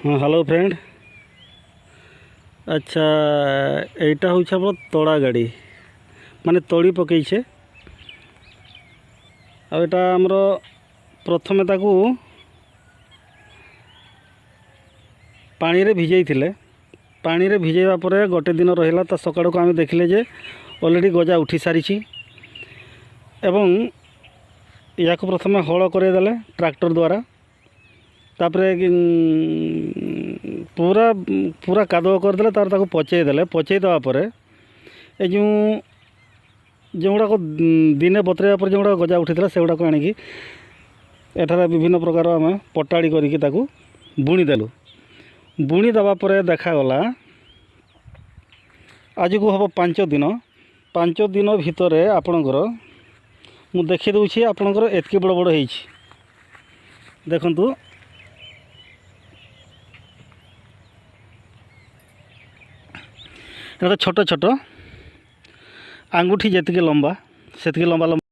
हाँ hello friend. अच्छा এইটা হচ্ছে আমার তড়া গাড়ি মানে তড়ি পকাইছে। আর এটা আমরা প্রথমে তাকে পানিরে ভিজাইଥିଲେ। পানিরে ভিজাইবা পরে গোटे दिन रहिला ता सकाळକୁ आम देखिले जे ऑलरेडी गजा उठी सारी एवं या प्रथम हल करदेले ट्रैक्टर द्वारा तापरे पूरा पूरा कादुआ करदे तार ताको पचेदेले पचई देवापर ए जो गुड़ाक दिने बतरेवा पर जो गजा उठी से गुड़ाक आणिकी एठार विभिन्न प्रकार आम पटाड़ी करके बुणीदेलु। बुणी देवा पर देखागला आज को हम 5 दिन भितर आपणकर मु देखी दूची आपणकर एतकी बड़ बड़ होई देखंतु। छोट छोट आंगुठी जेतिके लंबा सेतिके लंबा लंबा